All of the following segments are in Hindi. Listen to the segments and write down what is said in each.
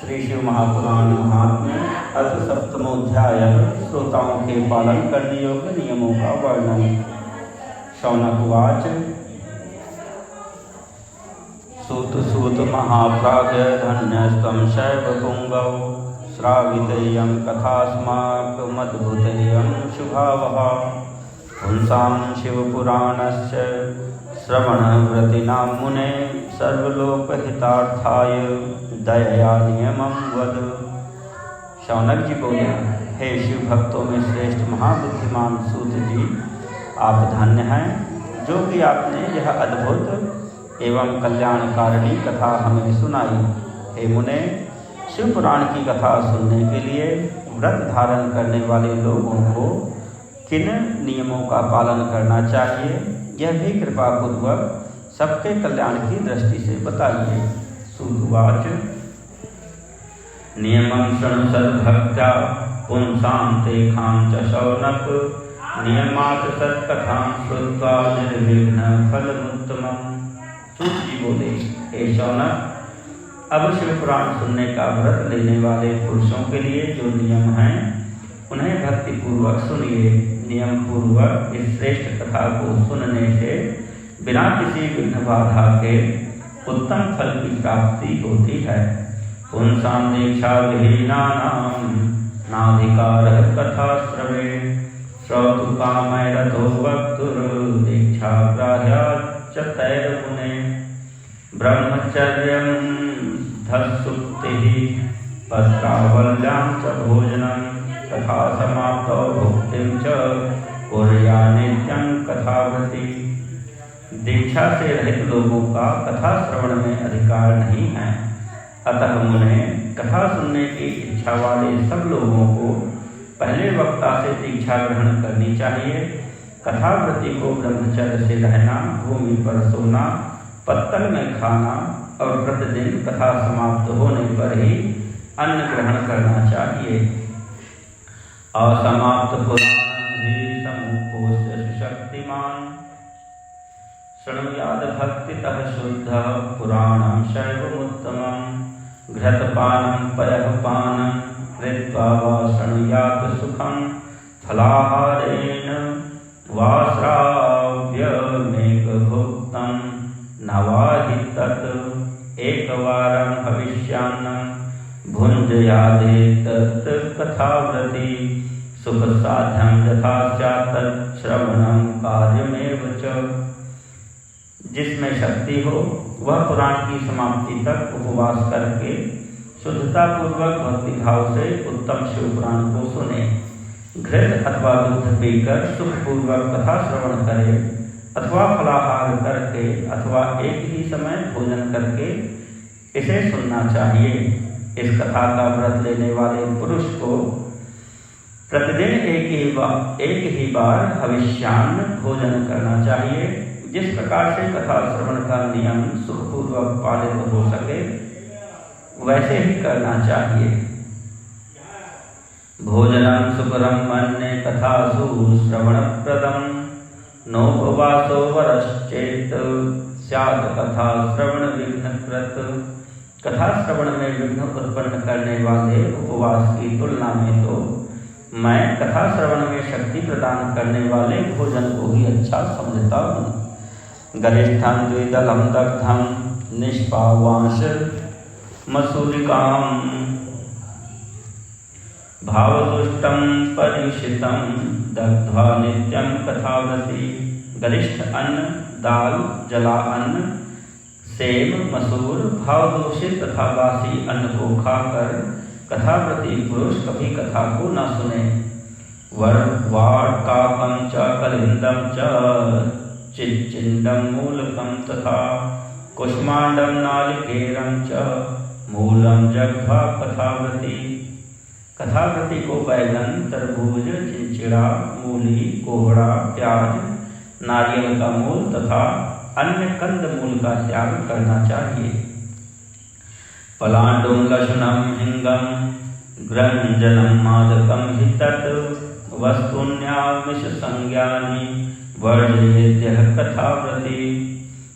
श्री शिव महापुराण महात्म्य अथ सप्तमोध्याय श्रोताओं के पालन करने योग्य नियमों का वर्णन। शौनक उवाच। सूत महाप्राज्ञ धन्यस्त्वं शैव पुंगौ श्रावितेयं कथास्माकमद्भुतेयं शुभावः पुंसां शिवपुराणस्य श्रवणव्रतीनां मुने सर्वलोकहितार्थाय दयया नियमं वद। शौनक जी बोले, हे शिव भक्तों में श्रेष्ठ महाबुद्धिमान सूत जी, आप धन्य हैं जो कि आपने यह अद्भुत एवं कल्याणकारिणी कथा हमें सुनाई। हे मुने, शिव पुराण की कथा सुनने के लिए व्रत धारण करने वाले लोगों को किन नियमों का पालन करना चाहिए, यह भी कृपापूर्वक सबके कल्याण की दृष्टि से बताइए। सूतवाच। नियमं शृणु सद्भक्त्या पुंसां तेषां च शौनक नियमात् सत्कथां श्रुत्वा निर्विघ्न फलमुत्तमम्। सूत जी बोले, हे शौनक, अब शिव पुराण सुनने का व्रत लेने वाले पुरुषों के लिए जो नियम हैं उन्हें भक्ति पूर्वक सुनिए। नियम पूर्वक इस श्रेष्ठ कथा को सुनने से बिना किसी विघ्न बाधा के उत्तम फल की प्राप्ति होती है। पुंसां दीक्षा विहीनानां नाधिकारः कथा श्रवे श्रोतु कामैरतो वक्तुर् दीक्षा ग्राह्याच्च तैर्मुने ब्रह्मचर्यं धस्सुक्तिः पत्रावल्यां च भोजनं कथा समाप्तौ भुक्तिं च कुर्या नित्यं कथावृत्ति। दीक्षा से रहित लोगों का कथा श्रवण में अधिकार नहीं है, अतः मुने कथा सुनने की इच्छा वाले सब लोगों को पहले वक्ता से दीक्षा ग्रहण करनी चाहिए। कथावृत्ति को ब्रह्मचर्य से रहना, भूमि पर सोना, पत्तल में खाना और प्रतिदिन कथा समाप्त होने पर ही अन्न ग्रहण करना चाहिए। असमाप्त पुराण ही समुपोष्य शक्तिमान शृणुयाद भक्तितः शुद्ध पुराणं शैवमुत्तमं घृतपानं पयःपानं कृत्वा वा शृणुयात सुखं फलाहारेण वा श्राव्यमेकभुक्तं न वा हि तत् एकवारं हविष्यान्नं भुञ्जयादेतत् कथाव्रती सुखसाध्यं यथा स्यात् तच्छ्रवणं कार्यमेव च। जिसमें शक्ति हो वह पुराण की समाप्ति तक उपवास करके शुद्धता पूर्वक भक्ति भाव से उत्तम शिव पुराण को सुने। घृत अथवा दूध पीकर सुखपूर्वक कथा श्रवण करे अथवा फलाहार करके अथवा एक ही समय भोजन करके इसे सुनना चाहिए। इस कथा का व्रत लेने वाले पुरुष को प्रतिदिन एक ही बार हविष्यान्न भोजन करना चाहिए। जिस प्रकार से कथा श्रवण का नियम सुखपूर्वक पालित हो सके वैसे ही करना चाहिए। भोजनं सुकरं मन्ये कथासु श्रवणप्रदं नोपवासो वरश्चेत् स्यात् कथा श्रवण विघ्नकृत। कथा श्रवण में विघ्न उत्पन्न करने वाले उपवास की तुलना में तो मैं कथा श्रवण में शक्ति प्रदान करने वाले भोजन को ही अच्छा समझता हूँ। गरिष्ठं द्विदलं दग्धं निष्पावांश मसूरिकां भावदुष्टं परियुषितं दग्ध्वा नित्यं कथावृत्ति। गरिष्ठ अन्न, दाल, जला अन्न, सेब, मसूर, भावदूषित तथा बासी अन्न को खाकर कथाव्रती पुरुष कभी कथा को न सुने। वार्ताकं च कलिन्दं च चिच्चिण्डं मूलकं तथा कुष्माण्डं नालिकेरं च मूलं जग्ध्वा कथाव्रती। कथाव्रती को बैगन, तरबूज, चिंचिड़ा, मूली, कोहड़ा, प्याज, नारियल का मूल तथा अन्य कंद मूल का त्याग करना चाहिए। पलाण्डुं लशुनं हिंगं ग्रंजनं मादकं हि तत् वस्तून्यामिष संज्ञानि वर्जयेद्यः कथाव्रती।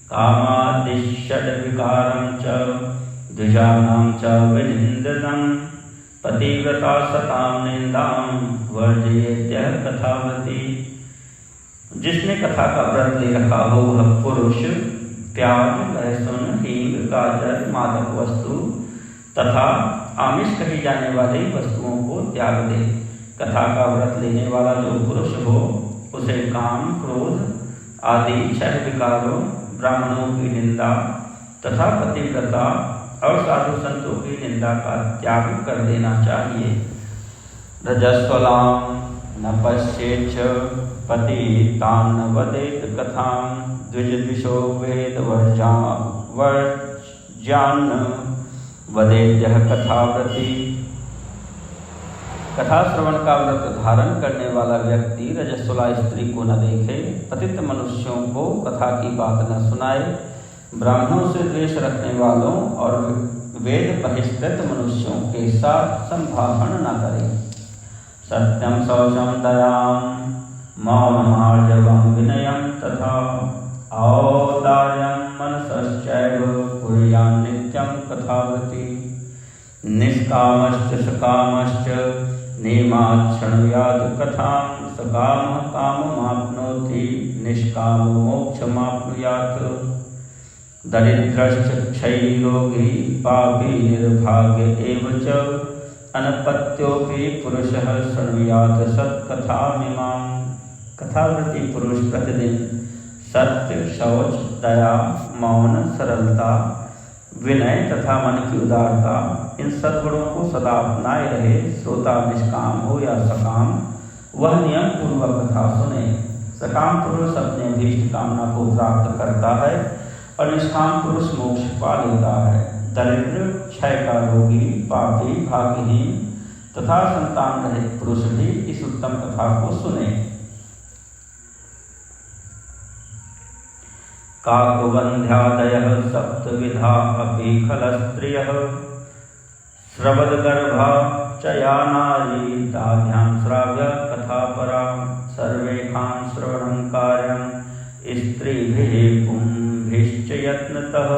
कामादिषड्विकारं च द्विजानां च विनिन्दनं पतिव्रता सतां निन्दां वर्जयेत्यः कथावती। जिसने कथा का व्रत ले रखा हो वह पुरुष प्याज, लहसुन, हींग, गाजर, मादक वस्तु तथा आमिष कही जाने वाली वस्तुओं को त्याग दे। कथा का व्रत लेने वाला जो पुरुष हो उसे काम, क्रोध आदि 6 विकारों, ब्राह्मणों की निंदा तथा पतिव्रता और साधु संतों की निंदा का त्याग कर देना चाहिए। रजस्वलां न पश्येच्च पतितान् न वदेत कथां द्विजद्विषो वेद वर्ज्यान्न वदेद्यः कथाव्रती। कथा श्रवण का व्रत धारण करने वाला व्यक्ति रजस्वला स्त्री को न देखे, पतित मनुष्यों को कथा की बात न सुनाए, ब्राह्मणों से द्वेष रखने वालों और वेद बहिष्कृत मनुष्यों के साथ संभाषण न करे। सत्यं शौचं दयां मौनमार्जवं विनयं तथा औदार्यं मनसश्चैव कुर्यान् नित्यं कथावती। निष्कामश्च सकामश्च नियमात् शृणुयात् कथां सकामः काममाप्नोति निष्कामो मोक्षमाप्नुयात्। दरिद्रश्च क्षयरोगी पापी निर्भाग्य एव च अनपत्योपि पुरुषः शृणुयात् सत्कथामिमां। कथाव्रती पुरुष प्रतिदिन सत्य, शौच, दया, मौन, सरलता, विनय तथा मन की उदारता इन सद्गुणों को सदा अपनाए रहे। श्रोता निष्काम हो या सकाम वह नियम पूर्वक कथा सुने। सकाम पुरुष अपने अभीष्ट कामना को प्राप्त करता है और निष्काम पुरुष मोक्ष पा लेता है। दरिद्र, क्षय का रोगी, पापी, भाग्यहीन तथा संतान रहित पुरुष भी इस उत्तम कथा को सुने। काकवन्ध्यादयः सप्तविधा अपि खलस्त्रियः श्रवद्गर्भा च या नारी ताभ्यां श्राव्य कथापरा। सर्वेषां श्रवणं कार्यं स्त्रीभिः पुंभिश्च यत्नतः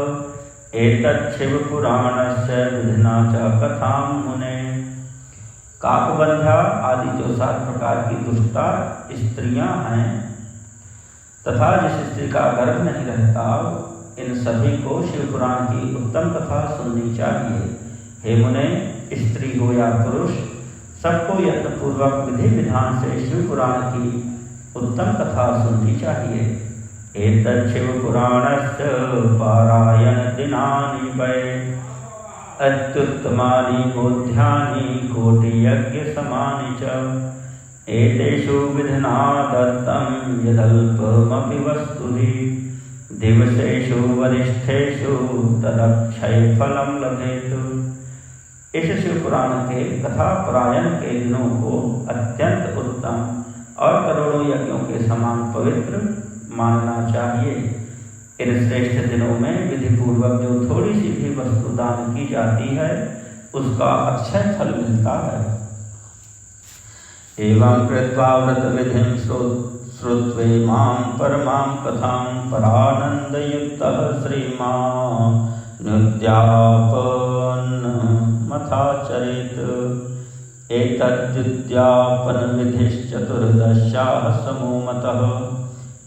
एतत् शिवपुराणस्य विधिना च कथां मुने। काकबंध्या आदि जो 7 प्रकार की दुष्टा स्त्रियां हैं तथा जिस स्त्री का गर्भ नहीं रहता इन सभी को शिव पुराण की उत्तम कथा सुननी चाहिए। हे मुने, स्त्री हो या पुरुष सबको यत्न पूर्वक विधि विधान से शिव पुराण की उत्तम कथा सुननी चाहिए। एतत् शिव पुराणस्य पारायण दिनानि वै अत्युत्तमानि बोध्यानि कोटियज्ञ समानि च। एतेषु विधिना दत्तं यदल्पमपि वस्तुभिः दिवसेषु वरिष्ठेषु तदक्षयफलं लभेत। इस शिव पुराण के कथा परायण के दिनों को अत्यंत उत्तम और करोड़ों यज्ञों के समान पवित्र मानना चाहिए। इन श्रेष्ठ दिनों में विधि पूर्वक जो थोड़ी सी भी वस्तु दान की जाती है उसका अक्षय फल मिलता है। एवं कृत्वा व्रत विधिं श्रुत्वैमां परमां कथां परानन्दयुक्तः श्रीमान् मथाचरेत्। एतद्युद्यापनविधिश्चतुर्दश्याः समूमतः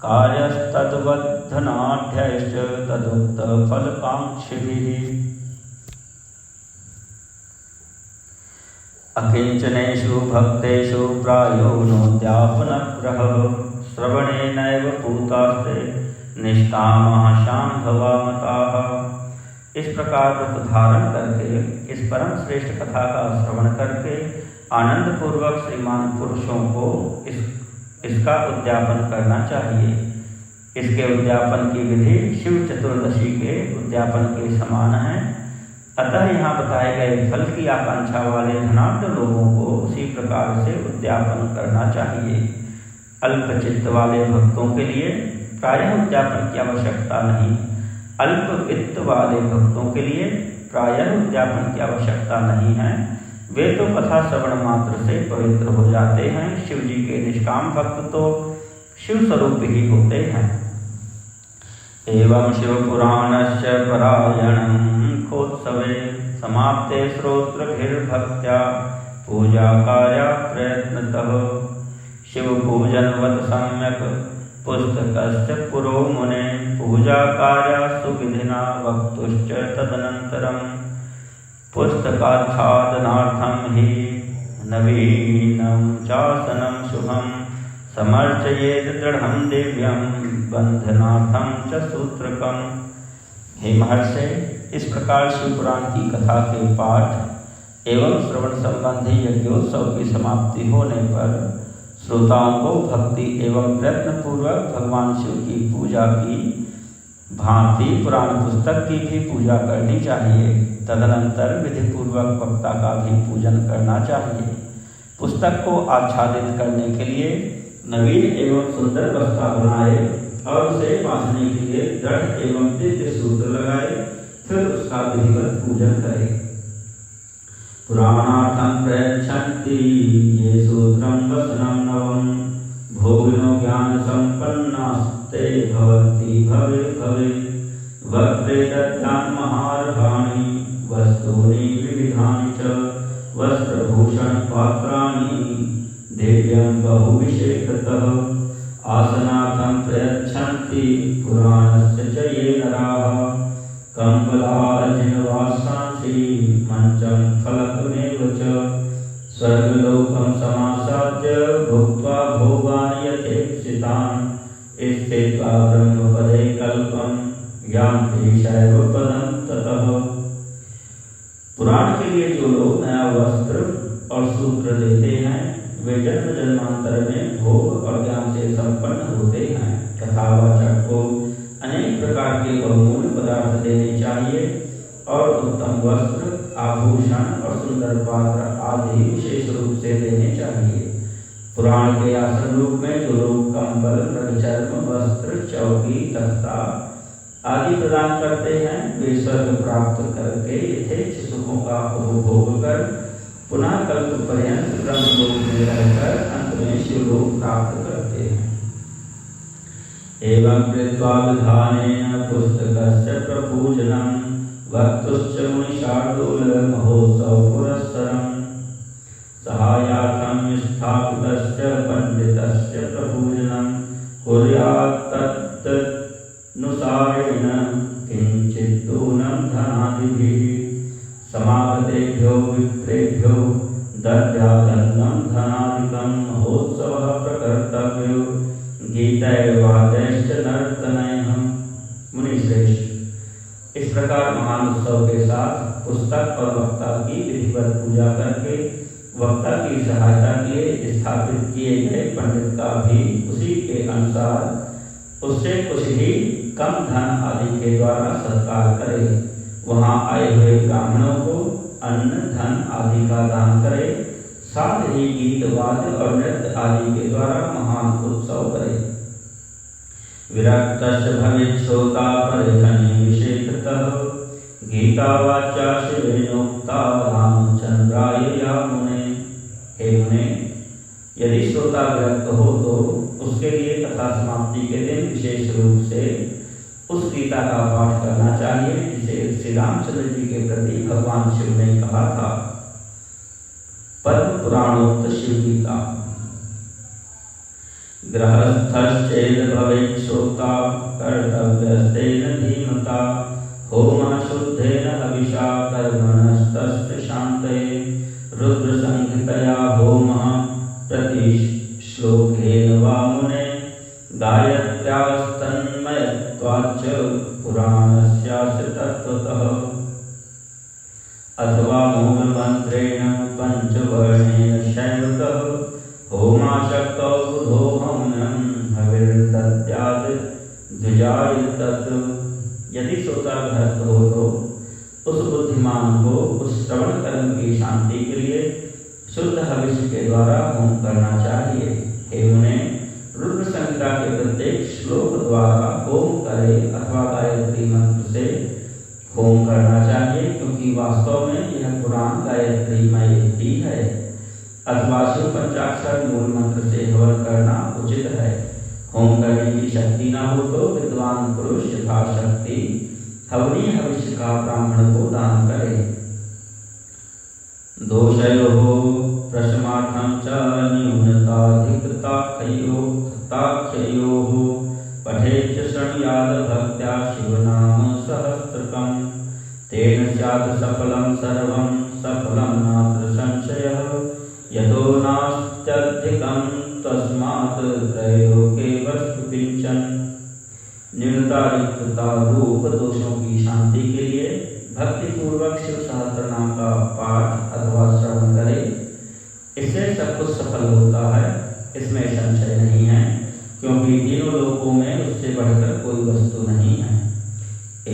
कार्यस्तद्वद्धनाढ्यश्च तदुक्तफलकाङ्क्षिभिः। अकिंचनेषु भक्तेषु प्रायो नोद्यापनग्रहः श्रवणेनैव पूतास्ते निष्कामः शाम्भवा मताः। इस प्रकार व्रत धारण करके इस परम श्रेष्ठ कथा का श्रवण करके आनंद पूर्वक श्रीमान पुरुषों को इसका उद्यापन करना चाहिए। इसके उद्यापन की विधि शिव चतुर्दशी के उद्यापन के समान है। अतः यहाँ बताए गए फल की आकांक्षा वाले धनाढ्य लोगों को उसी प्रकार से उद्यापन करना चाहिए। अल्पचित्त वाले भक्तों के लिए प्रायः उद्यापन की आवश्यकता नहीं। अल्प वित्त वाले भक्तों के लिए प्रायः उद्यापन की आवश्यकता नहीं है। वे तो कथा श्रवण मात्र से पवित्र हो जाते हैं। शिव जी के निष्काम भक्त तो शिव स्वरूप ही होते हैं। एवं शिव पुराणस्य परायणं महोत्सवे समाप्ते श्रोत्रभिर्भक्त्या पूजाकार्या प्रयत्नतः शिवपूजनवत् सम्यक् पुस्तकस्य पुरो मुने पूजाकार्या सुविधिना वक्तुश्च तदनन्तरं पुस्तकाच्छादनार्थं हि नवीनं चासनं शुभं समर्चयेत् दृढ़ं दिव्यं बंधनार्थं च सूत्रकम्। हे महर्षि, इस प्रकार शिवपुराण की कथा के पाठ एवं श्रवण संबंधी यज्ञोत्सव की समाप्ति होने पर श्रोताओं को भक्ति एवं प्रयत्न पूर्वक भगवान शिव की पूजा की भांति पुराण पुस्तक की भी पूजा करनी चाहिए। तदनंतर विधि पूर्वक वक्ता का भी पूजन करना चाहिए। पुस्तक को आच्छादित करने के लिए नवीन एवं सुंदर बस्ता बनाए और उसे बांधने के लिए दृढ़ एवं दिव्य सूत्र लगाए, फिर उसका विधिवत पूजन करे। पुराणार्थं प्रयच्छन्ति ये सूत्रं वसनं नवं भोगिनो ज्ञान संपन्नास्ते भवन्ति भवे भवे वक्त्रे दद्यान्महार्हाणि वस्तूनि विविधानि च वस्त्रभूषण पात्राणि दिव्यं बहुविशेषतः आसनार्थं प्रयच्छन्ति पुराणस्य च ये नराः कम्बलाजिनवासांसि मञ्चं फलकमेव च स्वर्गलोकं समासाद्य भुक्त्वा भोगान् यथेप्सितान् स्थित्वा ब्रह्मपदे कल्पं यान्ति शैवपदं ततः। पुराण के लिए जो लोग नया वस्त्र और सूत्र लेते हैं वे जन्म जन्मांतर में भोग और ज्ञान से संपन्न होते हैं। कथावाचक को अनेक प्रकार के बहुमूल्य पदार्थ देने चाहिए और उत्तम वस्त्र, आभूषण और सुंदर पात्र आदि विशेष रूप से देने चाहिए। पुराण के आसन रूप में जो लोग कंबल, मृगचर्म, वस्त्र, चौकी, तख्ता आदि प्रदान करते हैं वे स्वर्ग प्राप्त करके यथेच्छ सुखों का उपभोग कर पुनः कल्प पर्यंत ब्रह्मलोक में रहकर अंत में शिवलोक प्राप्त करते हैं। एवं कृत्वा विधानेन पुस्तकस्य प्रपूजनं वक्तुश्च मुनिशार्दूल महोत्सव पुरस्सरं सहायार्थं स्थापितस्य पंडितस्य प्रपूजनं कुर्यात् तदनुसारेण किञ्चित् दूनं धनादिभिः समागतेभ्यो विप्रेभ्यो दद्यादन्नं धनादिकं महोत्सवः प्रकर्तव्यो गीतैर्वादैश्च नर्तनैः। मुनिश्रेष्ठ, इस प्रकार महान उत्सव के साथ पुस्तक और वक्ता की विधिवत पूजा करके वक्ता की सहायता के लिए स्थापित किए गए पंडित का भी उसी के अनुसार उससे कुछ ही कम धन आदि के द्वारा सत्कार करे। वहां आए हुए ब्राह्मणों को अन्न, धन आदि का दान करे। साथ ही गीत, वाद्य और नृत्य आदि के द्वारा महान उत्सव करे। विरक्तस्य भवेत् श्रोता परिधने विशेषतः गीता वाचा शिवेनोक्ता रामचंद्राय या मुने। हे मुने, यदि श्रोता विरक्त हो तो उसके लिए कथा समाप्ति के दिन विशेष रूप से उस गीता का पाठ करना चाहिए जिसे श्री रामचंद्र जी के प्रति भगवान शिव ने कहा था। पद्म पुराणोक्त शिव गीता। गृहस्थश्चेद भवेत् श्रोता कर्तव्यस्तेन धीमता होमः शुद्धेन हविषा कर्मणस्तस्य शान्तये रुद्र संहितया होमः प्रतिश्लोकेन वा मुने गायत्र्यास्तन्मयत्वाच्च पुराणस्यास्य तत्त्वतः अथवा मूलमन्त्रेण पंचवर्णेन शैवतः होमाशक्तौ बुधोहम्यं हविर्दद्यात् द्विजायतत्। यदि श्रोता गृहस्थ हो तो उस बुद्धिमान को उस श्रवण कर्म की शांति के लिए शुद्ध हविष के द्वारा होम करना चाहिए। हे मुने, रुद्र संहिता के प्रत्येक श्लोक द्वारा होम करे अथवा गायत्री मंत्र से होम करना चाहिए, क्योंकि वास्तव में यह पुराण गायत्रीमय ही है। अथवा शिव पंचाक्षर मूल मंत्र से हवन करना उचित है। होम करने की शक्ति न हो तो विद्वान पुरुष यथाशक्ति हवनी हविष्य का ब्राह्मण को दान करे। दोषयोः प्रशमार्थं च न्यूनताधिकताख्योः पठेच्च शृणुयाद भक्त्या शिवनाम सहस्रकम् तेन स्यात् सफलं सर्वं सफलं नात्र संशयः यतो नास्त्यधिकं तस्मात् त्रैलोके वस्तु किंचन। न्यूनता युक्तता रूप दोषों की शांति के लिए भक्ति पूर्वक शिव सहस्त्र नाम का पाठ अथवा श्रवण करे, इससे सब कुछ सफल होता है, इसमें संशय नहीं है, क्योंकि तीनों लोकों में उससे बढ़कर कोई वस्तु नहीं है।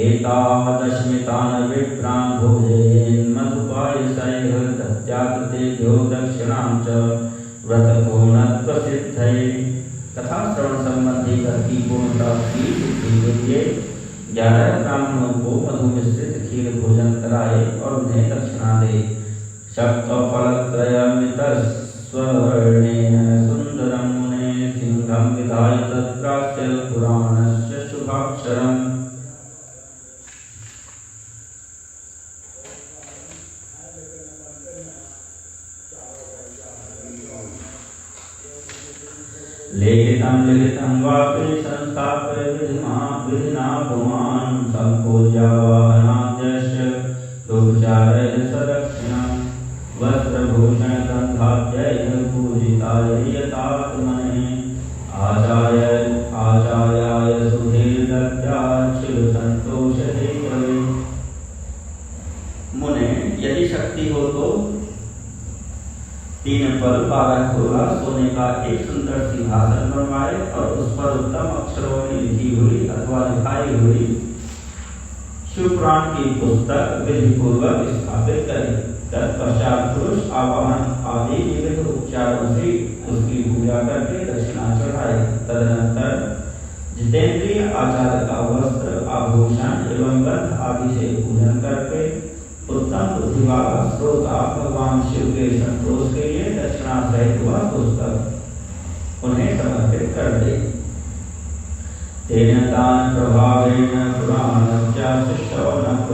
एकादशमितान विप्रान् भोजयेन् मधुपायसैः दत्याकृतेभ्यो दक्षिणां च व्रतपूर्णत्वसिद्धये। कथा श्रवण संबंधी व्रत की पूर्णता की सिद्धि के लिए 11 ब्राह्मणों को मधु मिश्रित खीर भोजन कराए और उन्हें दक्षिणा दे। सप्तफलत्रयमितस्वर्णेन सुंदरं मुने सिंहं विधाय तत्रास्य पुराणस्य शुभाक्षरम्। लिखितं वापि संस्थाप्य विधिना पुमान् सम्पूज्य वाहनाद्यस्य उपचारैः सदक्षिणं वस्त्रभूषणगन्धाद्यैः पूजिताय यथात्मने आचार्याय सुधीर्दत्या शिवसन्तोषहेतवे। मुने, यदि शक्ति हो तो 3 पल 12 तोला सोने का एक सुंदर सिंहासन बनवाए और उस पर उत्तम अक्षरों में लिखी हुई अथवा लिखाई हुई शिव पुराण की पुस्तक विधि पूर्वक स्थापित करे। तत्पश्चात पुरुष आवाहन आदि विविध उपचारों से उसकी पूजा करके दक्षिणा चढ़ाए। तदनंतर जितेंद्रिय आचार्य का वस्त्र आभूषण एवं गंध आदि से पूजन करके उत्तम बुद्धि वाला श्रोता भगवान शिव के संतोष के लिए दक्षिणा सहित वह पुस्तक उन्हें समर्पित कर दे। तेन दान प्रभावेन पुराणस्य शिष्योनक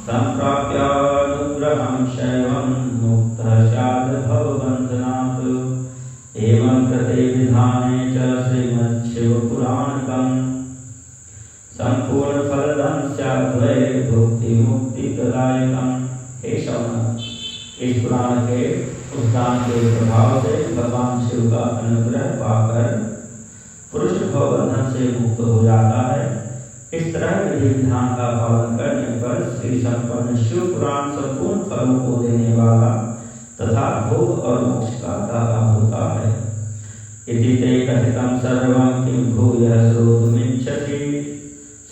संप्राप्यानुग्रहं शैवं मुक्तः स्यात् भवबन्धनात्। एवं कृते विधाने च श्रीमच्छिवपुराणकम् संपूर्ण फलदं स्याद्वै भुक्ति मुक्ति प्रदायकम्। हे शौनक, इस पुराण के उद्दान के प्रभाव से भगवान शिव का अनुग्रह पाकर पुरुष भवबंधन से मुक्त हो जाता है। इस तरह विधि विधान का पालन करने पर श्री संपन्न शिव पुराण संपूर्ण फलों को देने वाला तथा भोग और मोक्ष का दाता होता है। इति ते कथितं सर्वं किं भूयः श्रोतुमिच्छसि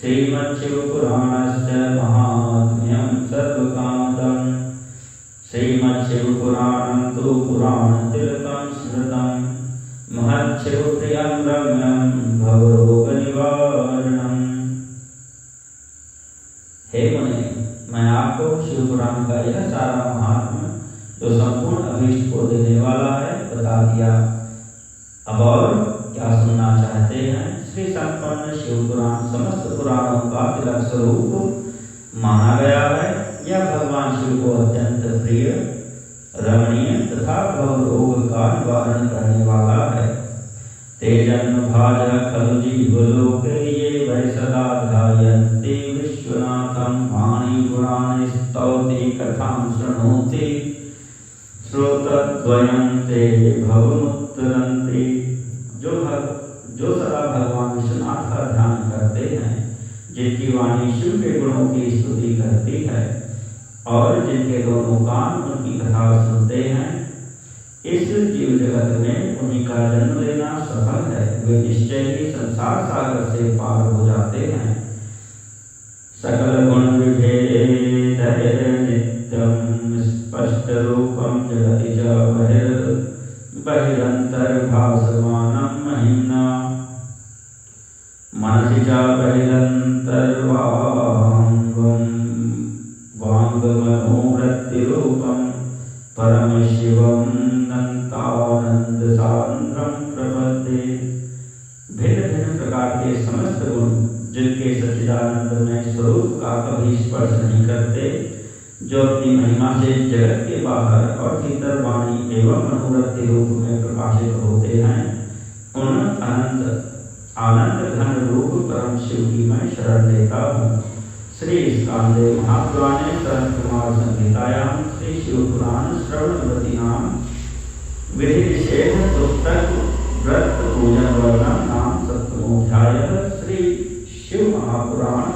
श्रीमच्छिवपुराणस्य महात्म्यं सर्वकामदम्। श्रीमच्छिवपुराणं तु पुराणतिलकं स्मृतं महच्छिवप्रियं रम्यं भवरोगनिवारणम्। हे मुने, मैं आपको शिव पुराण का यह सारा महात्म्य जो संपूर्ण अभीष्ट को देने वाला है बता दिया। अब और क्या सुनना चाहते हैं? श्री संपन्न शिव पुराण समस्त पुराणों का तिलक स्वरूप माना गया है। यह भगवान शिव को अत्यंत प्रिय, रमणीय तथा भवरोग का निवारण करने वाला है। ते जन्म भाज खलु जीवलोके ये वै सदा ध्यायन्ति विश्वनाथं वाणी गुणानि स्तौति कथां शृणोति श्रोतद्वयं ते भवमुत्तरन्ति। जो सदा भगवान विश्वनाथ का ध्यान करते हैं, जिनकी वाणी शिव के गुणों की स्तुति करती है और जिनके दोनों कान उनकी कथा सुनते हैं, इस जीव जगत में उन्हीं का जन्म लेना सफल है। वे निश्चय ही संसार सागर से पार हो जाते हैं। सकल गुण विभेद नित्यं स्पष्ट रूपं जगति च बहिरंतर्भासमानं महिम्ना मनसि च बहिरंतर्वाङ्गमनोवृत्तिरूपं परमशिवं नन्तानन्दसान्द्रं प्रपद्ये। भिन्न भिन्न प्रकार के समस्त गुण जिनके सच्चिदानंद सच्चिदानंदमय स्वरूप का कभी स्पर्श नहीं करते, जो अपनी महिमा से जगत के बाहर और भीतर वाणी एवं मनोरथ के रूप में प्रकाशित होते हैं, उन अनंत आनंद घन रूप परम शिव की मैं शरण लेता हूँ। श्री स्कांदे महापुराणे सरन कुमार संहितायां श्री शिव पुराण श्रवणवती नाम विधि विशेष पुस्तक व्रत पूजन वर्णन नाम सप्तमोध्याय श्री शिव महापुराण